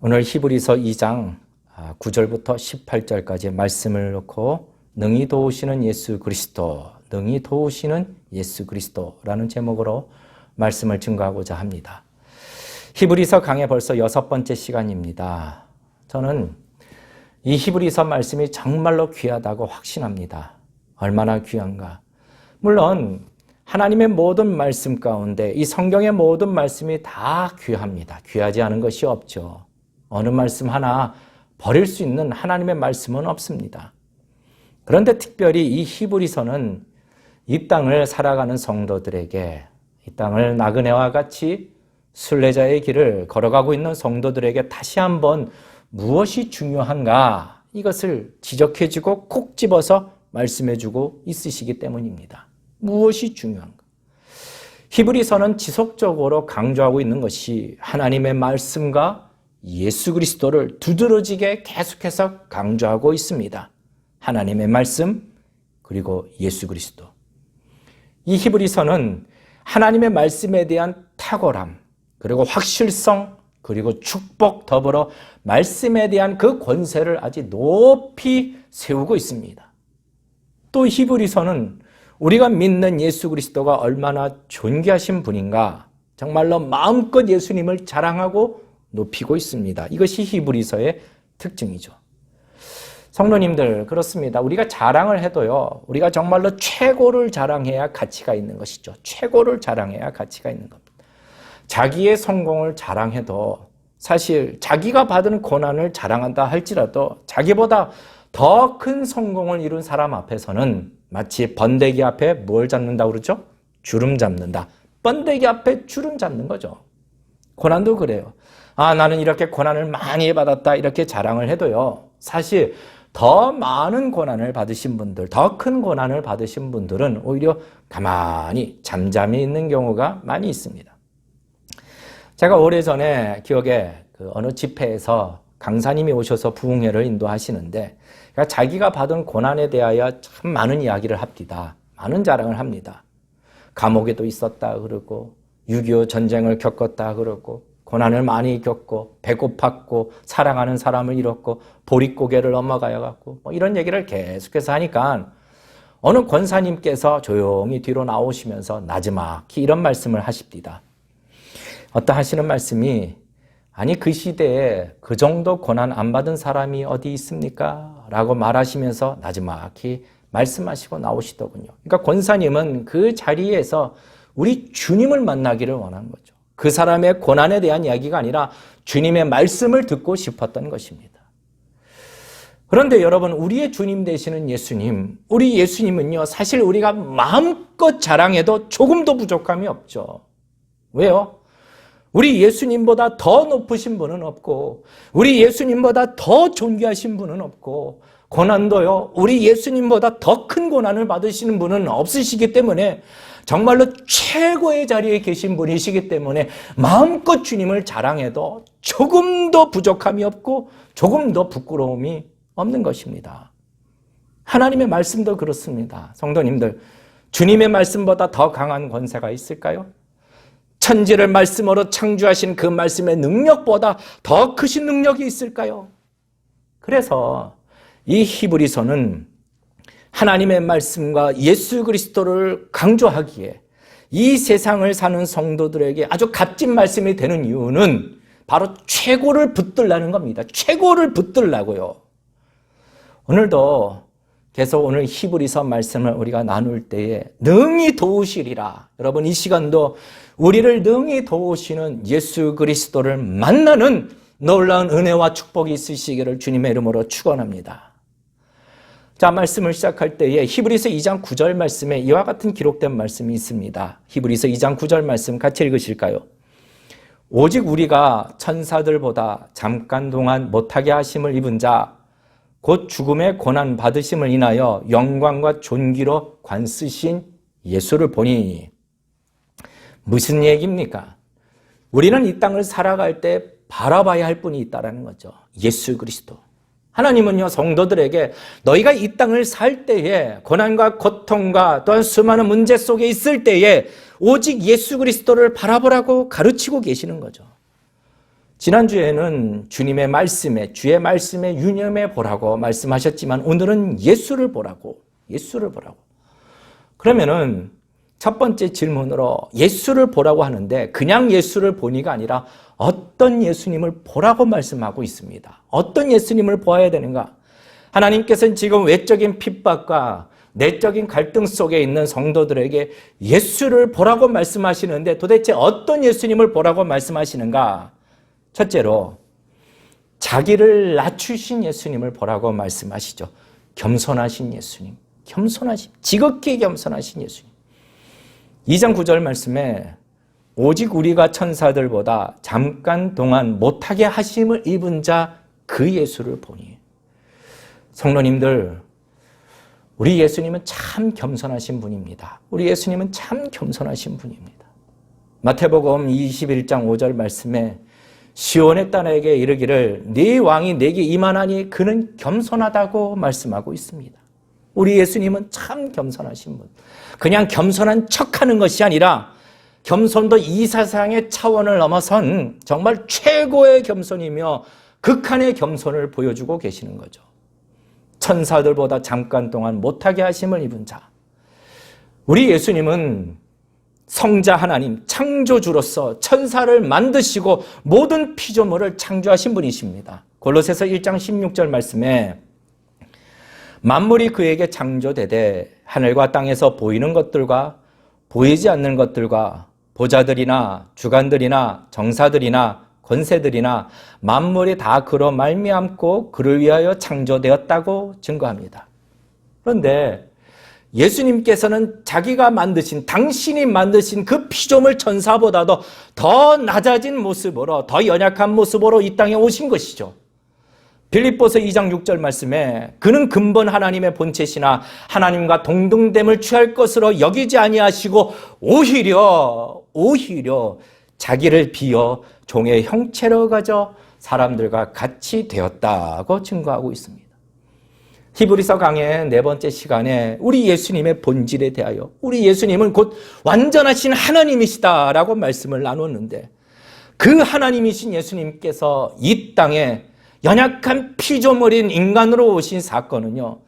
오늘 히브리서 2장 9절부터 18절까지 말씀을 놓고 능히 도우시는 예수 그리스도, 능히 도우시는 예수 그리스도라는 제목으로 말씀을 증거하고자 합니다. 히브리서 강의 벌써 6번째 시간입니다. 저는 이 히브리서 말씀이 정말로 귀하다고 확신합니다. 얼마나 귀한가. 물론 하나님의 모든 말씀 가운데 이 성경의 모든 말씀이 다 귀합니다. 귀하지 않은 것이 없죠. 어느 말씀 하나 버릴 수 있는 하나님의 말씀은 없습니다. 그런데 특별히 이 히브리서는 이 땅을 살아가는 성도들에게, 이 땅을 나그네와 같이 순례자의 길을 걸어가고 있는 성도들에게 다시 한번 무엇이 중요한가, 이것을 지적해주고 콕 집어서 말씀해주고 있으시기 때문입니다. 무엇이 중요한가? 히브리서는 지속적으로 강조하고 있는 것이 하나님의 말씀과 예수 그리스도를 두드러지게 계속해서 강조하고 있습니다. 하나님의 말씀 그리고 예수 그리스도. 이 히브리서는 하나님의 말씀에 대한 탁월함 그리고 확실성 그리고 축복 더불어 말씀에 대한 그 권세를 아주 높이 세우고 있습니다. 또 히브리서는 우리가 믿는 예수 그리스도가 얼마나 존귀하신 분인가 정말로 마음껏 예수님을 자랑하고 높이고 있습니다. 이것이 히브리서의 특징이죠. 성도님들, 그렇습니다. 우리가 자랑을 해도요, 우리가 정말로 최고를 자랑해야 가치가 있는 것이죠. 최고를 자랑해야 가치가 있는 겁니다. 자기의 성공을 자랑해도 사실 자기가 받은 고난을 자랑한다 할지라도 자기보다 더 큰 성공을 이룬 사람 앞에서는 마치 번데기 앞에 뭘 잡는다고 그러죠? 주름 잡는다. 번데기 앞에 주름 잡는 거죠. 고난도 그래요. 나는 이렇게 고난을 많이 받았다 이렇게 자랑을 해도요, 사실 더 많은 고난을 받으신 분들, 더 큰 고난을 받으신 분들은 오히려 가만히 잠잠히 있는 경우가 많이 있습니다. 제가 오래전에 기억에 어느 집회에서 강사님이 오셔서 부흥회를 인도하시는데 자기가 받은 고난에 대하여 참 많은 이야기를 합니다. 많은 자랑을 합니다. 감옥에도 있었다 그러고 6.25 전쟁을 겪었다 그러고 고난을 많이 겪고 배고팠고 사랑하는 사람을 잃었고 보릿고개를 넘어가야 갖고 이런 얘기를 계속해서 하니까 어느 권사님께서 조용히 뒤로 나오시면서 나지막히 이런 말씀을 하십니다. 하시는 말씀이 아니 그 시대에 그 정도 고난 안 받은 사람이 어디 있습니까? 라고 말하시면서 나지막히 말씀하시고 나오시더군요. 그러니까 권사님은 그 자리에서 우리 주님을 만나기를 원한 거죠. 그 사람의 고난에 대한 이야기가 아니라 주님의 말씀을 듣고 싶었던 것입니다. 그런데 여러분, 우리의 주님 되시는 예수님, 우리 예수님은요, 사실 우리가 마음껏 자랑해도 조금도 부족함이 없죠. 왜요? 우리 예수님보다 더 높으신 분은 없고, 우리 예수님보다 더 존귀하신 분은 없고, 고난도요, 우리 예수님보다 더 큰 고난을 받으시는 분은 없으시기 때문에 정말로 최고의 자리에 계신 분이시기 때문에 마음껏 주님을 자랑해도 조금도 부족함이 없고 조금도 부끄러움이 없는 것입니다. 하나님의 말씀도 그렇습니다. 성도님들, 주님의 말씀보다 더 강한 권세가 있을까요? 천지를 말씀으로 창조하신 그 말씀의 능력보다 더 크신 능력이 있을까요? 그래서 이 히브리서는 하나님의 말씀과 예수 그리스도를 강조하기에 이 세상을 사는 성도들에게 아주 값진 말씀이 되는 이유는 바로 최고를 붙들라는 겁니다. 최고를 붙들라고요. 오늘도 계속 오늘 히브리서 말씀을 우리가 나눌 때에 능히 도우시리라. 여러분, 이 시간도 우리를 능히 도우시는 예수 그리스도를 만나는 놀라운 은혜와 축복이 있으시기를 주님의 이름으로 축원합니다. 자, 말씀을 시작할 때에 히브리서 2장 9절 말씀에 이와 같은 기록된 말씀이 있습니다. 히브리서 2장 9절 말씀 같이 읽으실까요? 오직 우리가 천사들보다 잠깐 동안 못하게 하심을 입은 자 곧 죽음의 고난 받으심을 인하여 영광과 존귀로 관쓰신 예수를 보니. 무슨 얘기입니까? 우리는 이 땅을 살아갈 때 바라봐야 할 분이 있다는 거죠. 예수 그리스도. 하나님은요, 성도들에게 너희가 이 땅을 살 때에 고난과 고통과 또한 수많은 문제 속에 있을 때에 오직 예수 그리스도를 바라보라고 가르치고 계시는 거죠. 지난주에는 주님의 말씀에, 주의 말씀에 유념해 보라고 말씀하셨지만 오늘은 예수를 보라고, 예수를 보라고. 그러면은 첫 번째 질문으로 예수를 보라고 하는데 그냥 예수를 보니가 아니라 어떤 예수님을 보라고 말씀하고 있습니다. 어떤 예수님을 보아야 되는가? 하나님께서는 지금 외적인 핍박과 내적인 갈등 속에 있는 성도들에게 예수를 보라고 말씀하시는데 도대체 어떤 예수님을 보라고 말씀하시는가? 첫째로 자기를 낮추신 예수님을 보라고 말씀하시죠. 겸손하신 예수님, 겸손하신, 지극히 겸손하신 예수님. 2장 9절 말씀에 오직 우리가 천사들보다 잠깐 동안 못하게 하심을 입은 자 그 예수를 보니. 성도님들, 우리 예수님은 참 겸손하신 분입니다. 우리 예수님은 참 겸손하신 분입니다. 마태복음 21장 5절 말씀에 시온의 딸에게 이르기를 네 왕이 내게 임하나니 그는 겸손하다고 말씀하고 있습니다. 우리 예수님은 참 겸손하신 분. 그냥 겸손한 척하는 것이 아니라 겸손도 이 세상의 차원을 넘어선 정말 최고의 겸손이며 극한의 겸손을 보여주고 계시는 거죠. 천사들보다 잠깐 동안 못하게 하심을 입은 자. 우리 예수님은 성자 하나님, 창조주로서 천사를 만드시고 모든 피조물을 창조하신 분이십니다. 골로새서 1장 16절 말씀에 만물이 그에게 창조되되 하늘과 땅에서 보이는 것들과 보이지 않는 것들과 보좌들이나 주관들이나 정사들이나 권세들이나 만물이 다 그로 말미암고 그를 위하여 창조되었다고 증거합니다. 그런데 예수님께서는 자기가 만드신, 당신이 만드신 그 피조물 천사보다도 더 낮아진 모습으로, 더 연약한 모습으로 이 땅에 오신 것이죠. 빌립보서 2장 6절 말씀에 그는 근본 하나님의 본체시나 하나님과 동등됨을 취할 것으로 여기지 아니하시고 오히려 자기를 비어 종의 형체로 가져 사람들과 같이 되었다고 증거하고 있습니다. 히브리서 강의 네 번째 시간에 우리 예수님의 본질에 대하여 우리 예수님은 곧 완전하신 하나님이시다라고 말씀을 나눴는데 그 하나님이신 예수님께서 이 땅에 연약한 피조물인 인간으로 오신 사건은요,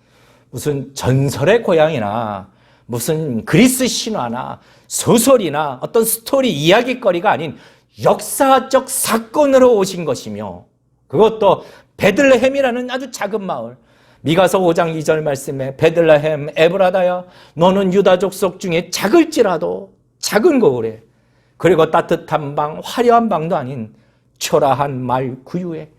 무슨 전설의 고향이나 무슨 그리스 신화나 소설이나 어떤 스토리 이야기거리가 아닌 역사적 사건으로 오신 것이며 그것도 베들레헴이라는 아주 작은 마을, 미가서 5장 2절 말씀에 베들레헴 에브라다야 너는 유다 족속 중에 작을지라도 작은 거울에 그리고 따뜻한 방 화려한 방도 아닌 초라한 말 구유에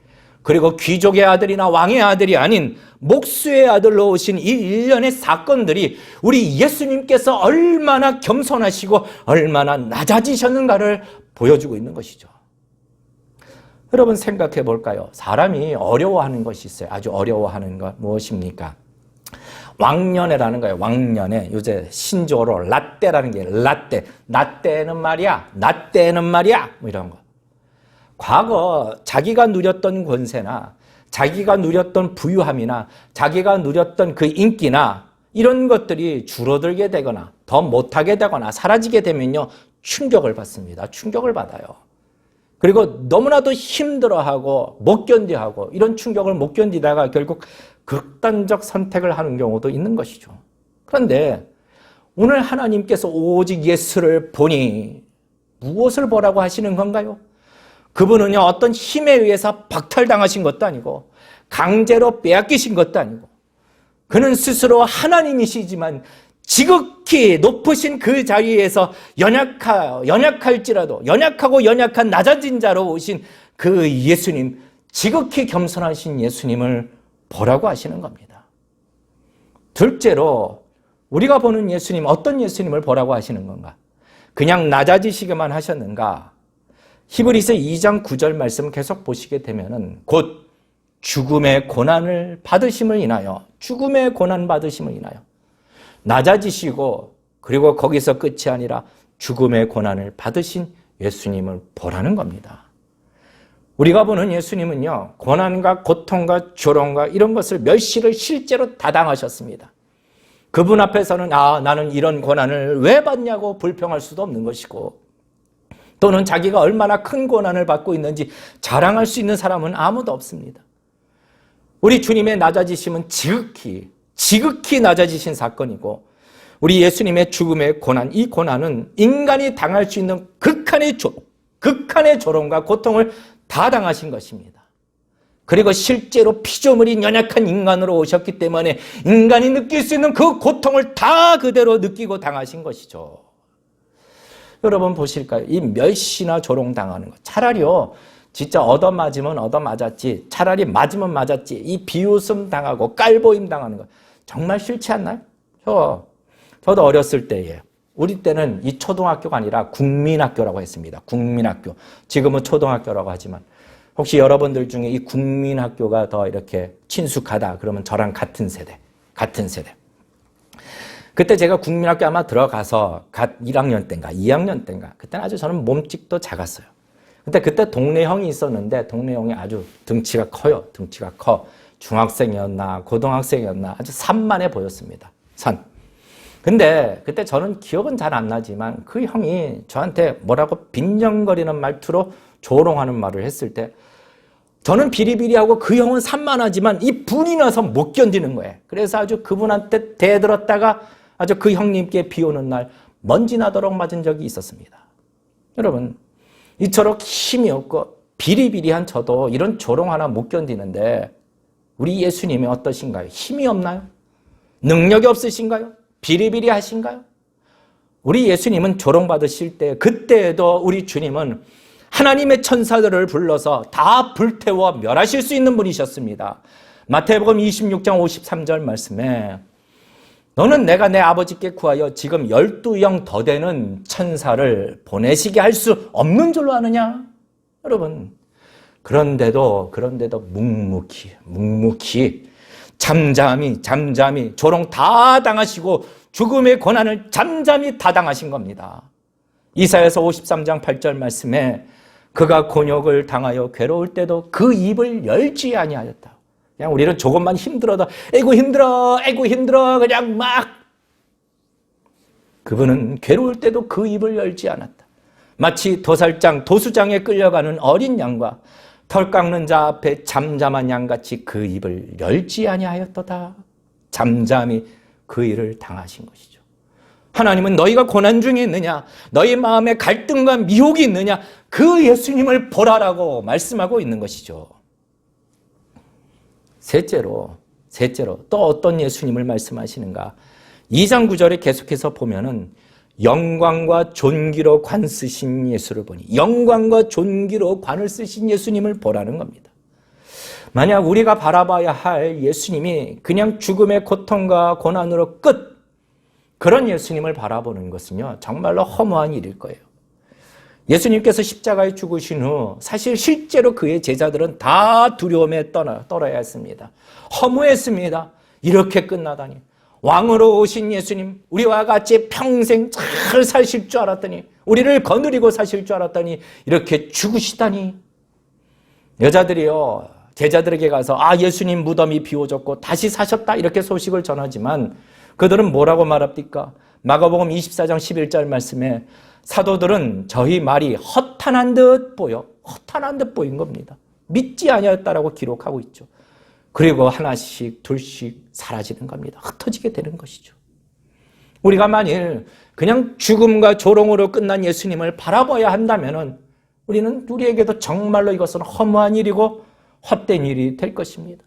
그리고 귀족의 아들이나 왕의 아들이 아닌 목수의 아들로 오신 이 일련의 사건들이 우리 예수님께서 얼마나 겸손하시고 얼마나 낮아지셨는가를 보여주고 있는 것이죠. 여러분 생각해 볼까요? 사람이 어려워하는 것이 있어요. 아주 어려워하는 것 무엇입니까? 왕년회라는 거예요. 왕년회. 요새 신조어로 라떼라는 게 라떼. 나떼는 말이야. 나떼는 말이야. 뭐 이런 거. 과거 자기가 누렸던 권세나 자기가 누렸던 부유함이나 자기가 누렸던 그 인기나 이런 것들이 줄어들게 되거나 더 못하게 되거나 사라지게 되면요. 충격을 받습니다. 충격을 받아요. 그리고 너무나도 힘들어하고 못 견디하고 이런 충격을 못 견디다가 결국 극단적 선택을 하는 경우도 있는 것이죠. 그런데 오늘 하나님께서 오직 예수를 보니 무엇을 보라고 하시는 건가요? 그분은요, 어떤 힘에 의해서 박탈당하신 것도 아니고 강제로 빼앗기신 것도 아니고 그는 스스로 하나님이시지만 지극히 높으신 그 자리에서 연약할지라도 연약하고 연약한 낮아진 자로 오신 그 예수님, 지극히 겸손하신 예수님을 보라고 하시는 겁니다. 둘째로 우리가 보는 예수님, 어떤 예수님을 보라고 하시는 건가? 그냥 낮아지시기만 하셨는가? 히브리서 2장 9절 말씀을 계속 보시게 되면은 곧 죽음의 고난을 받으심을 인하여 죽음의 고난 받으심을 인하여 낮아지시고 그리고 거기서 끝이 아니라 죽음의 고난을 받으신 예수님을 보라는 겁니다. 우리가 보는 예수님은요, 고난과 고통과 조롱과 이런 것을 멸시를 실제로 다 당하셨습니다. 그분 앞에서는 나는 이런 고난을 왜 받냐고 불평할 수도 없는 것이고 또는 자기가 얼마나 큰 고난을 받고 있는지 자랑할 수 있는 사람은 아무도 없습니다. 우리 주님의 낮아지심은 지극히 낮아지신 사건이고, 우리 예수님의 죽음의 고난, 이 고난은 인간이 당할 수 있는 극한의 조롱과 고통을 다 당하신 것입니다. 그리고 실제로 피조물인 연약한 인간으로 오셨기 때문에 인간이 느낄 수 있는 그 고통을 다 그대로 느끼고 당하신 것이죠. 여러분 보실까요? 이 멸시나 조롱당하는 것. 차라리요, 진짜 얻어맞으면 얻어맞았지, 차라리 맞으면 맞았지, 이 비웃음 당하고 깔보임 당하는 것 정말 싫지 않나요? 저도 어렸을 때에, 우리 때는 이 초등학교가 아니라 국민학교라고 했습니다. 국민학교. 지금은 초등학교라고 하지만 혹시 여러분들 중에 이 국민학교가 더 이렇게 친숙하다 그러면 저랑 같은 세대. 그때 제가 국민학교 아마 들어가서 갓 1학년 때인가 2학년 때인가, 그때는 아주 저는 몸집도 작았어요. 그때 동네 형이 있었는데, 동네 형이 아주 등치가 커요. 등치가 커. 중학생이었나 고등학생이었나 아주 산만해 보였습니다. 근데 그때 저는 기억은 잘 안 나지만 그 형이 저한테 뭐라고 빈정거리는 말투로 조롱하는 말을 했을 때 저는 비리비리하고 그 형은 산만하지만 이 분이 나서 못 견디는 거예요. 그래서 아주 그분한테 대들었다가 아주 그 형님께 비 오는 날 먼지 나도록 맞은 적이 있었습니다. 여러분, 이처럼 힘이 없고 비리비리한 저도 이런 조롱 하나 못 견디는데 우리 예수님이 어떠신가요? 힘이 없나요? 능력이 없으신가요? 비리비리하신가요? 우리 예수님은 조롱받으실 때, 그때에도 우리 주님은 하나님의 천사들을 불러서 다 불태워 멸하실 수 있는 분이셨습니다. 마태복음 26장 53절 말씀에 너는 내가 내 아버지께 구하여 지금 12영 더 되는 천사를 보내시게 할 수 없는 줄로 아느냐? 여러분, 그런데도 묵묵히 잠잠히 조롱 다 당하시고 죽음의 고난을 잠잠히 다 당하신 겁니다. 이사야서 53장 8절 말씀에 그가 곤욕을 당하여 괴로울 때도 그 입을 열지 아니하였다. 그냥 우리는 조금만 힘들어도 아이고 힘들어 그냥 막, 그분은 괴로울 때도 그 입을 열지 않았다. 마치 도수장에 끌려가는 어린 양과 털 깎는 자 앞에 잠잠한 양같이 그 입을 열지 아니하였도다. 잠잠히 그 일을 당하신 것이죠. 하나님은 너희가 고난 중에 있느냐, 너희 마음에 갈등과 미혹이 있느냐, 그 예수님을 보라라고 말씀하고 있는 것이죠. 셋째로 또 어떤 예수님을 말씀하시는가? 2장 9절에 계속해서 보면은 영광과 존귀로 관 쓰신 예수를 보니, 영광과 존귀로 관을 쓰신 예수님을 보라는 겁니다. 만약 우리가 바라봐야 할 예수님이 그냥 죽음의 고통과 고난으로 끝, 그런 예수님을 바라보는 것은요, 정말로 허무한 일일 거예요. 예수님께서 십자가에 죽으신 후 사실 실제로 그의 제자들은 다 두려움에 떨어야 했습니다. 허무했습니다. 이렇게 끝나다니. 왕으로 오신 예수님, 우리와 같이 평생 잘 사실 줄 알았더니, 우리를 거느리고 사실 줄 알았더니 이렇게 죽으시다니. 여자들이요, 제자들에게 가서 예수님 무덤이 비워졌고 다시 사셨다 이렇게 소식을 전하지만 그들은 뭐라고 말합니까? 마가복음 24장 11절 말씀에 사도들은 저희 말이 허탄한 듯 보인 겁니다. 믿지 아니하였다라고 기록하고 있죠. 그리고 하나씩 둘씩 사라지는 겁니다. 흩어지게 되는 것이죠. 우리가 만일 그냥 죽음과 조롱으로 끝난 예수님을 바라봐야 한다면 우리에게도 정말로 이것은 허무한 일이고 헛된 일이 될 것입니다.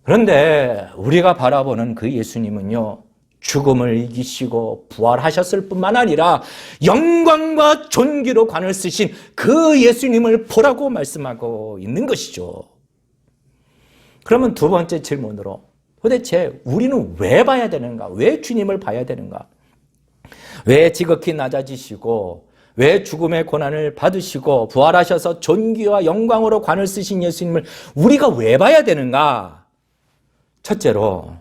그런데 우리가 바라보는 그 예수님은요, 죽음을 이기시고 부활하셨을 뿐만 아니라 영광과 존귀로 관을 쓰신 그 예수님을 보라고 말씀하고 있는 것이죠. 그러면 두 번째 질문으로, 도대체 우리는 왜 봐야 되는가? 왜 주님을 봐야 되는가? 왜 지극히 낮아지시고 왜 죽음의 고난을 받으시고 부활하셔서 존귀와 영광으로 관을 쓰신 예수님을 우리가 왜 봐야 되는가? 첫째로,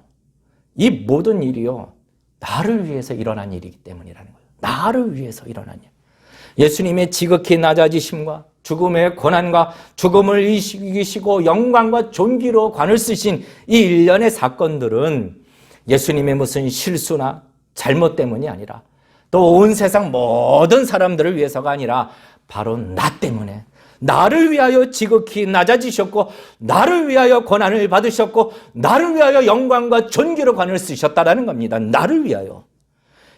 이 모든 일이요, 나를 위해서 일어난 일이기 때문이라는 거예요. 나를 위해서 일어난 일. 예수님의 지극히 낮아지심과 죽음의 고난과 죽음을 이기시고 영광과 존귀로 관을 쓰신 이 일련의 사건들은 예수님의 무슨 실수나 잘못 때문이 아니라 또 온 세상 모든 사람들을 위해서가 아니라 바로 나 때문에 나를 위하여 지극히 낮아지셨고 나를 위하여 고난을 받으셨고 나를 위하여 영광과 존귀로 관을 쓰셨다라는 겁니다. 나를 위하여.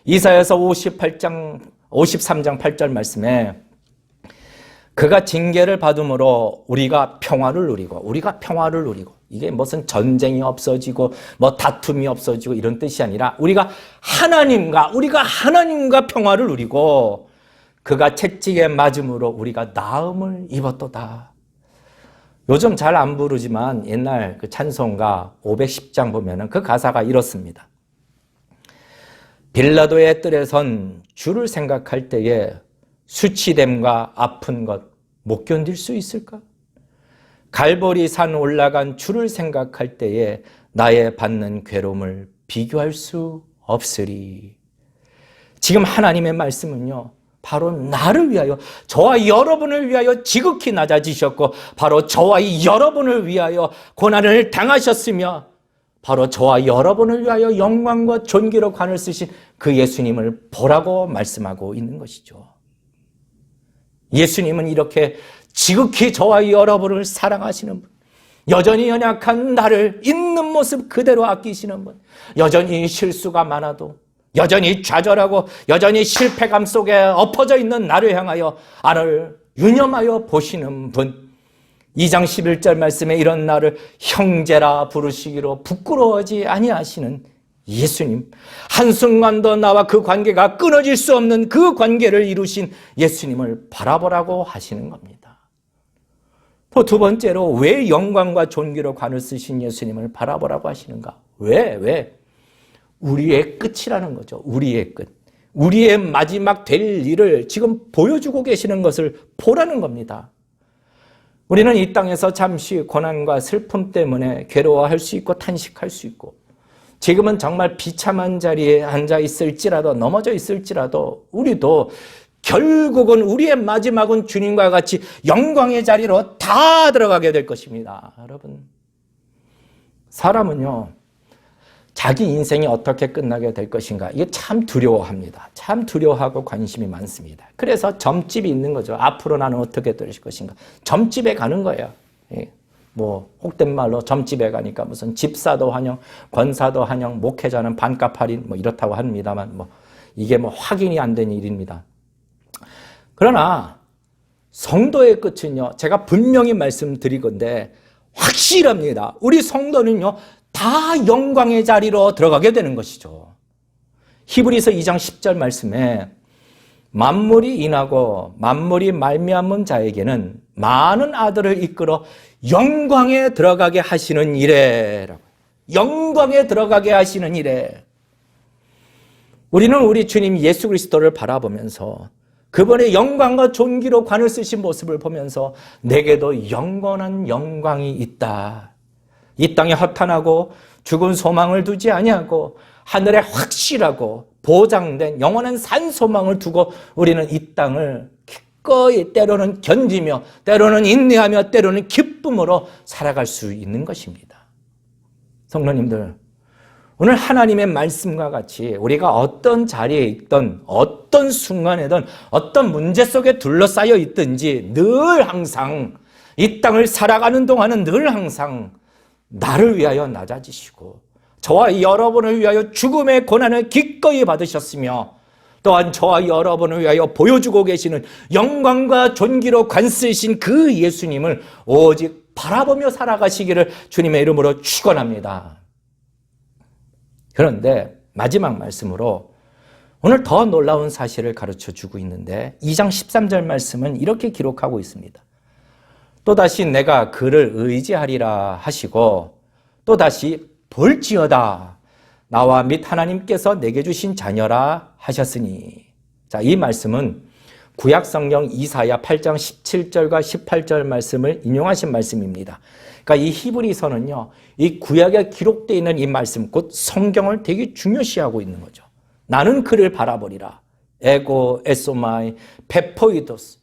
이사야서 53장 8절 말씀에 그가 징계를 받음으로 우리가 평화를 누리고 이게 무슨 전쟁이 없어지고 뭐 다툼이 없어지고 이런 뜻이 아니라 우리가 하나님과 평화를 누리고 그가 채찍에 맞음으로 우리가 나음을 입었도다. 요즘 잘 안 부르지만 옛날 그 찬송가 510장 보면은 그 가사가 이렇습니다. 빌라도의 뜰에선 주를 생각할 때에 수치됨과 아픈 것 못 견딜 수 있을까? 갈보리 산 올라간 주를 생각할 때에 나의 받는 괴로움을 비교할 수 없으리. 지금 하나님의 말씀은요, 바로 나를 위하여, 저와 여러분을 위하여 지극히 낮아지셨고 바로 저와 여러분을 위하여 고난을 당하셨으며 바로 저와 여러분을 위하여 영광과 존귀로 관을 쓰신 그 예수님을 보라고 말씀하고 있는 것이죠. 예수님은 이렇게 지극히 저와 여러분을 사랑하시는 분, 여전히 연약한 나를 있는 모습 그대로 아끼시는 분, 여전히 실수가 많아도 여전히 좌절하고 여전히 실패감 속에 엎어져 있는 나를 향하여 나를 유념하여 보시는 분, 2장 11절 말씀에 이런 나를 형제라 부르시기로 부끄러워하지 아니하시는 예수님, 한순간도 나와 그 관계가 끊어질 수 없는 그 관계를 이루신 예수님을 바라보라고 하시는 겁니다. 또 두 번째로 왜 영광과 존귀로 관을 쓰신 예수님을 바라보라고 하시는가? 왜? 우리의 끝이라는 거죠. 우리의 끝. 우리의 마지막 될 일을 지금 보여주고 계시는 것을 보라는 겁니다. 우리는 이 땅에서 잠시 고난과 슬픔 때문에 괴로워할 수 있고 탄식할 수 있고 지금은 정말 비참한 자리에 앉아 있을지라도 넘어져 있을지라도 우리도 결국은 우리의 마지막은 주님과 같이 영광의 자리로 다 들어가게 될 것입니다. 여러분, 사람은요 자기 인생이 어떻게 끝나게 될 것인가 이게 참 두려워합니다. 참 두려워하고 관심이 많습니다. 그래서 점집이 있는 거죠. 앞으로 나는 어떻게 될 것인가. 점집에 가는 거예요. 뭐 혹된 말로 점집에 가니까 무슨 집사도 환영, 권사도 환영, 목회자는 반값 할인 뭐 이렇다고 합니다만 뭐 이게 뭐 확인이 안 된 일입니다. 그러나 성도의 끝은요, 제가 분명히 말씀드리건데 확실합니다. 우리 성도는요 다 영광의 자리로 들어가게 되는 것이죠. 히브리서 2장 10절 말씀에 만물이 인하고 만물이 말미암은 자에게는 많은 아들을 이끌어 영광에 들어가게 하시는 이래라고. 영광에 들어가게 하시는 이래. 우리는 우리 주님 예수 그리스도를 바라보면서 그분의 영광과 존귀로 관을 쓰신 모습을 보면서 내게도 영원한 영광이 있다. 이 땅에 허탄하고 죽은 소망을 두지 아니하고 하늘에 확실하고 보장된 영원한 산 소망을 두고 우리는 이 땅을 기꺼이 때로는 견디며 때로는 인내하며 때로는 기쁨으로 살아갈 수 있는 것입니다. 성도님들, 오늘 하나님의 말씀과 같이 우리가 어떤 자리에 있든 어떤 순간에든 어떤 문제 속에 둘러싸여 있든지 늘 항상 이 땅을 살아가는 동안은 늘 항상 나를 위하여 낮아지시고 저와 여러분을 위하여 죽음의 고난을 기꺼이 받으셨으며 또한 저와 여러분을 위하여 보여주고 계시는 영광과 존귀로 관쓰신 그 예수님을 오직 바라보며 살아가시기를 주님의 이름으로 축원합니다. 그런데 마지막 말씀으로 오늘 더 놀라운 사실을 가르쳐주고 있는데 2장 13절 말씀은 이렇게 기록하고 있습니다. 또다시 내가 그를 의지하리라 하시고 또다시 볼지어다 나와 및 하나님께서 내게 주신 자녀라 하셨으니. 자, 이 말씀은 구약성경 이사야 8장 17절과 18절 말씀을 인용하신 말씀입니다. 그러니까 이 히브리서는요, 이 구약에 기록되어 있는 이 말씀, 곧 성경을 되게 중요시하고 있는 거죠. 나는 그를 바라보리라. 에고 에소마이 페포이도스.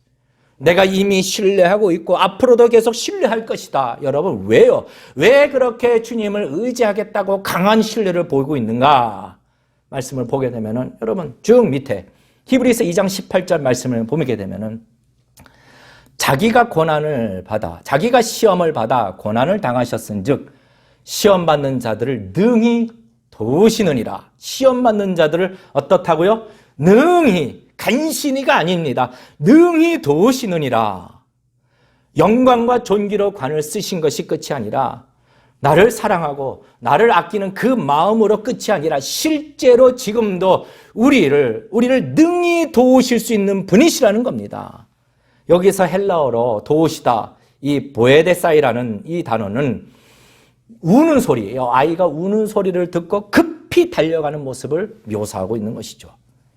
내가 이미 신뢰하고 있고 앞으로도 계속 신뢰할 것이다. 여러분, 왜요? 왜 그렇게 주님을 의지하겠다고 강한 신뢰를 보이고 있는가? 말씀을 보게 되면은 여러분 쭉 밑에 히브리서 2장 18절 말씀을 보게 되면은 자기가 고난을 받아, 자기가 시험을 받아 고난을 당하셨은즉 시험 받는 자들을 능히 도우시느니라. 시험 받는 자들을 어떻다고요? 능히, 간신히가 아닙니다. 능히 도우시느니라. 영광과 존귀로 관을 쓰신 것이 끝이 아니라 나를 사랑하고 나를 아끼는 그 마음으로 끝이 아니라 실제로 지금도 우리를 능히 도우실 수 있는 분이시라는 겁니다. 여기서 헬라어로 도우시다, 이 보에데사이라는 이 단어는 우는 소리예요. 아이가 우는 소리를 듣고 급히 달려가는 모습을 묘사하고 있는 것이죠.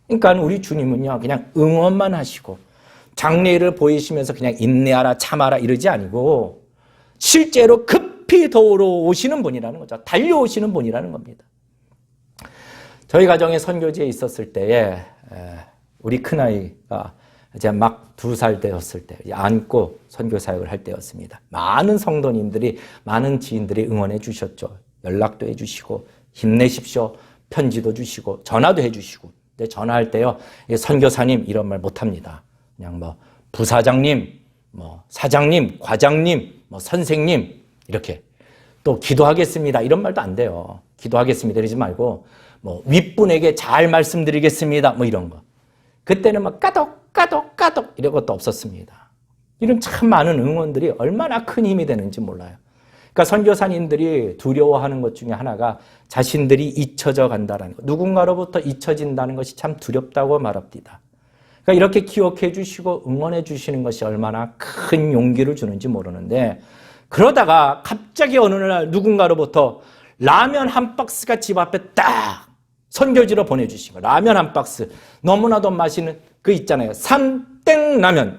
그러니까 우리 주님은요, 그냥 응원만 하시고 장래를 보이시면서 그냥 인내하라, 참아라 이러지 아니고 실제로 급히 도우러 오시는 분이라는 거죠. 달려오시는 분이라는 겁니다. 저희 가정에 선교지에 있었을 때에 우리 큰아이가 이제 막 2살 되었을 때 안고 선교 사역을 할 때였습니다. 많은 성도님들이, 많은 지인들이 응원해 주셨죠. 연락도 해 주시고 힘내십시오. 편지도 주시고 전화도 해 주시고. 근데 전화할 때요, 선교사님 이런 말 못 합니다. 그냥 뭐 부사장님, 뭐 사장님, 과장님, 뭐 선생님 이렇게. 또 기도하겠습니다 이런 말도 안 돼요. 기도하겠습니다 이러지 말고 뭐 윗분에게 잘 말씀드리겠습니다 뭐 이런 거. 그때는 막 까독 이런 것도 없었습니다. 이런 참 많은 응원들이 얼마나 큰 힘이 되는지 몰라요. 그러니까 선교사님들이 두려워하는 것 중에 하나가 자신들이 잊혀져 간다는 것, 누군가로부터 잊혀진다는 것이 참 두렵다고 말합니다. 그러니까 이렇게 기억해 주시고 응원해 주시는 것이 얼마나 큰 용기를 주는지 모르는데, 그러다가 갑자기 어느 날 누군가로부터 라면 한 박스가 집 앞에 딱 선교지로 보내주신 거예요. 라면 한 박스. 너무나도 맛있는 그 있잖아요. 삼땡라면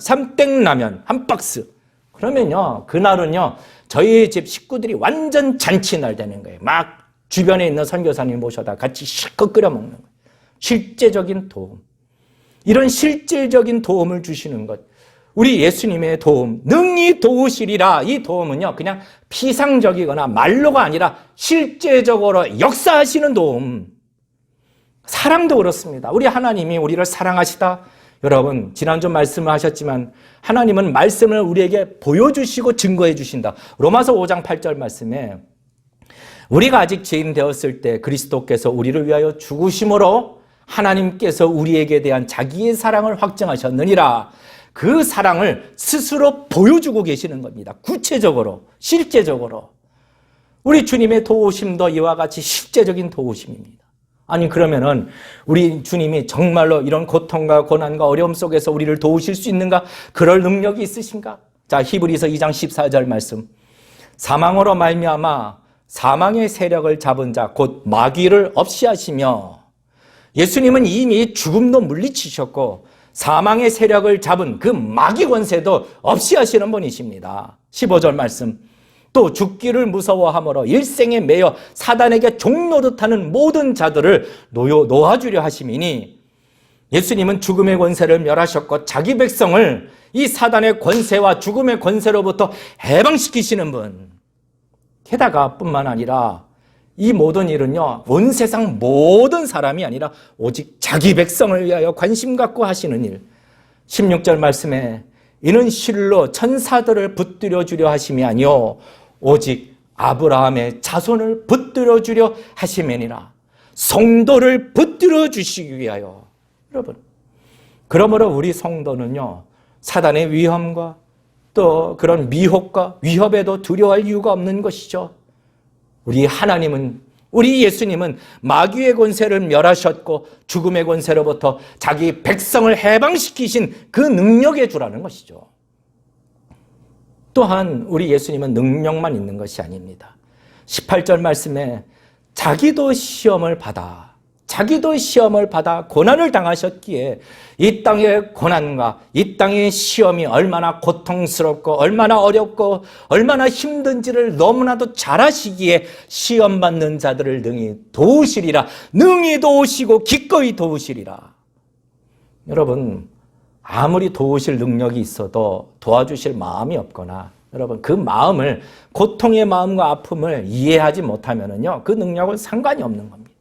한 박스. 그러면요, 그날은요, 저희 집 식구들이 완전 잔치날 되는 거예요. 막 주변에 있는 선교사님 모셔다 같이 실컷 끓여 먹는 거예요. 실제적인 도움. 이런 실질적인 도움을 주시는 것. 우리 예수님의 도움, 능히 도우시리라. 이 도움은요, 그냥 피상적이거나 말로가 아니라 실제적으로 역사하시는 도움. 사랑도 그렇습니다. 우리 하나님이 우리를 사랑하시다. 여러분, 지난주 말씀을 하셨지만 하나님은 말씀을 우리에게 보여주시고 증거해 주신다. 로마서 5장 8절 말씀에 우리가 아직 죄인 되었을 때 그리스도께서 우리를 위하여 죽으심으로 하나님께서 우리에게 대한 자기의 사랑을 확증하셨느니라. 그 사랑을 스스로 보여주고 계시는 겁니다. 구체적으로, 실제적으로. 우리 주님의 도우심도 이와 같이 실제적인 도우심입니다. 아니, 그러면은 우리 주님이 정말로 이런 고통과 고난과 어려움 속에서 우리를 도우실 수 있는가? 그럴 능력이 있으신가? 자, 히브리서 2장 14절 말씀. 사망으로 말미암아 사망의 세력을 잡은 자 곧 마귀를 없이 하시며, 예수님은 이미 죽음도 물리치셨고 사망의 세력을 잡은 그 마귀 권세도 없이 하시는 분이십니다. 15절 말씀. 또 죽기를 무서워함으로 일생에 매여 사단에게 종노릇하는 모든 자들을 놓아주려 하심이니, 예수님은 죽음의 권세를 멸하셨고 자기 백성을 이 사단의 권세와 죽음의 권세로부터 해방시키시는 분. 게다가 뿐만 아니라 이 모든 일은요, 온 세상 모든 사람이 아니라 오직 자기 백성을 위하여 관심 갖고 하시는 일. 16절 말씀에 이는 실로 천사들을 붙들어 주려 하심이 아니요 오직 아브라함의 자손을 붙들어 주려 하심이니라. 성도를 붙들어 주시기 위하여. 여러분, 그러므로 우리 성도는요, 사단의 위험과 또 그런 미혹과 위협에도 두려워할 이유가 없는 것이죠. 우리 하나님은, 우리 예수님은 마귀의 권세를 멸하셨고 죽음의 권세로부터 자기 백성을 해방시키신 그 능력의 주라는 것이죠. 또한 우리 예수님은 능력만 있는 것이 아닙니다. 18절 말씀에 자기도 시험을 받아 고난을 당하셨기에 이 땅의 고난과 이 땅의 시험이 얼마나 고통스럽고 얼마나 어렵고 얼마나 힘든지를 너무나도 잘 아시기에 시험받는 자들을 능히 도우시리라. 능히 도우시고 기꺼이 도우시리라. 여러분, 아무리 도우실 능력이 있어도 도와주실 마음이 없거나, 여러분, 그 마음을, 고통의 마음과 아픔을 이해하지 못하면은요, 그 능력은 상관이 없는 겁니다.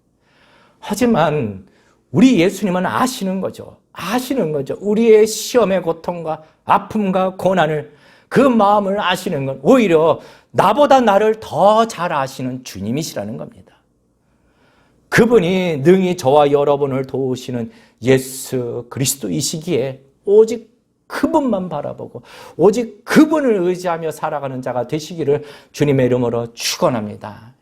하지만 우리 예수님은 아시는 거죠. 아시는 거죠. 우리의 시험의 고통과 아픔과 고난을, 그 마음을 아시는 건 오히려 나보다 나를 더 잘 아시는 주님이시라는 겁니다. 그분이 능히 저와 여러분을 도우시는 예수 그리스도이시기에 오직 그분만 바라보고 오직 그분을 의지하며 살아가는 자가 되시기를 주님의 이름으로 축원합니다.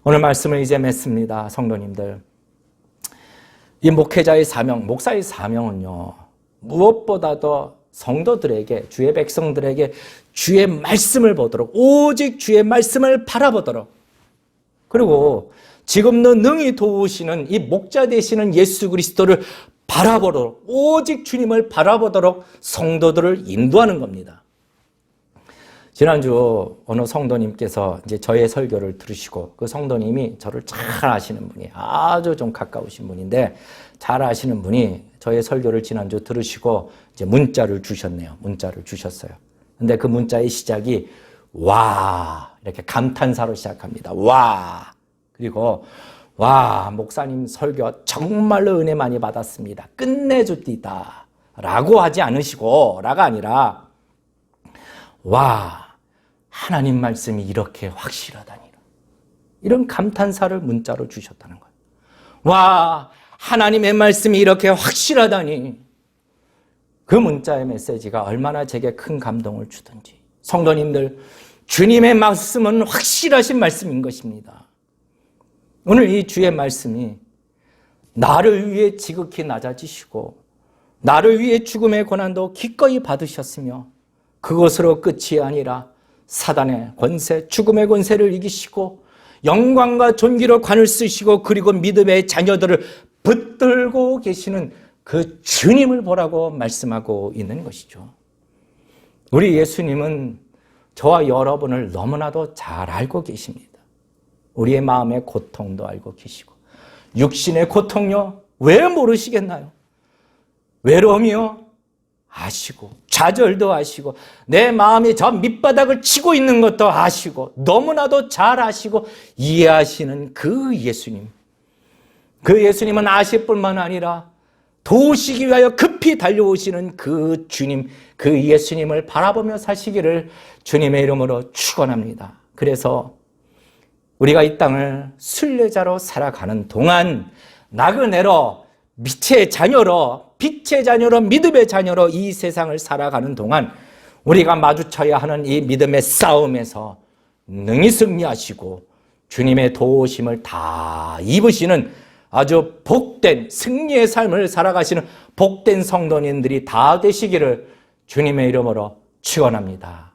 오늘 말씀을 이제 맺습니다. 성도님들, 이 목회자의 사명, 목사의 사명은요, 무엇보다도 성도들에게, 주의 백성들에게 주의 말씀을 보도록, 오직 주의 말씀을 바라보도록, 그리고 지금도 능히 도우시는 이 목자 되시는 예수 그리스도를 바라보도록, 오직 주님을 바라보도록 성도들을 인도하는 겁니다. 지난주 어느 성도님께서 이제 저의 설교를 들으시고, 그 성도님이 저를 잘 아시는 분이, 아주 좀 가까우신 분인데 잘 아시는 분이 저의 설교를 지난주 들으시고 이제 문자를 주셨네요. 문자를 주셨어요. 근데 그 문자의 시작이 와, 이렇게 감탄사로 시작합니다. 와. 그리고 와, 목사님 설교 정말로 은혜 많이 받았습니다. 끝내줍디다 라고 하지 않으시고, 라가 아니라 와, 하나님 말씀이 이렇게 확실하다니, 이런 감탄사를 문자로 주셨다는 거예요. 와, 하나님의 말씀이 이렇게 확실하다니. 그 문자의 메시지가 얼마나 제게 큰 감동을 주든지. 성도님들, 주님의 말씀은 확실하신 말씀인 것입니다. 오늘 이 주의 말씀이 나를 위해 지극히 낮아지시고 나를 위해 죽음의 고난도 기꺼이 받으셨으며 그것으로 끝이 아니라 사단의 권세, 죽음의 권세를 이기시고 영광과 존귀로 관을 쓰시고 그리고 믿음의 자녀들을 붙들고 계시는 그 주님을 보라고 말씀하고 있는 것이죠. 우리 예수님은 저와 여러분을 너무나도 잘 알고 계십니다. 우리의 마음의 고통도 알고 계시고, 육신의 고통요, 왜 모르시겠나요? 외로움이요, 아시고, 좌절도 아시고, 내 마음이 저 밑바닥을 치고 있는 것도 아시고, 너무나도 잘 아시고 이해하시는 그 예수님. 그 예수님은 아실 뿐만 아니라 도우시기 위하여 급히 달려오시는 그 주님, 그 예수님을 바라보며 사시기를 주님의 이름으로 축원합니다. 그래서 우리가 이 땅을 순례자로 살아가는 동안 나그네로, 빛의 자녀로, 빛의 자녀로, 믿음의 자녀로 이 세상을 살아가는 동안 우리가 마주쳐야 하는 이 믿음의 싸움에서 능히 승리하시고 주님의 도우심을 다 입으시는 아주 복된 승리의 삶을 살아가시는 복된 성도님들이 다 되시기를 주님의 이름으로 축원합니다.